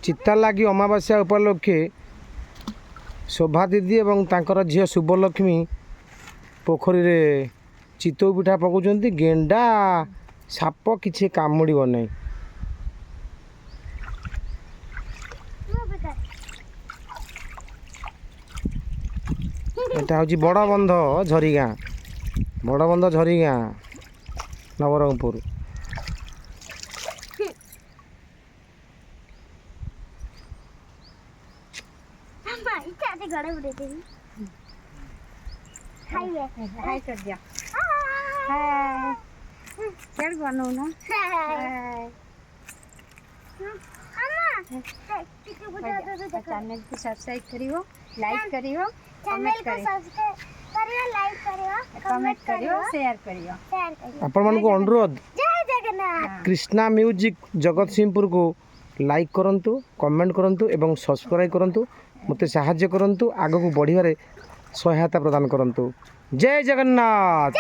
चिता लगी अमावास्या उपलक्षे शोभा दीदी एवं तांकर झील शुभलक्ष्मी पोखरी रे चितौ पिठा पकाउछन्ति। गेंडा साप किछि कामुड़िब नहीं। एटा हूँ बड़ बंध झरीगाँ, बड़ बंध झरीगाँ नवरंगपुर। हाय कर दिया। हाय क्या बनाओ ना। चैनल को सब्सक्राइब करियो, लाइक करियो, कमेंट करियो, कमेंट करियो, शेयर करियो। आपण मन को अनुरोध कृष्णा म्यूजिक जगतसिंहपुर को लाइक करंतु, कमेंट करंतु एवं सब्सक्राइब करंतु। मते सहाय्य करंतु, आगो को बढ़िबारे सहायता प्रदान करंतु। जय जगन्नाथ।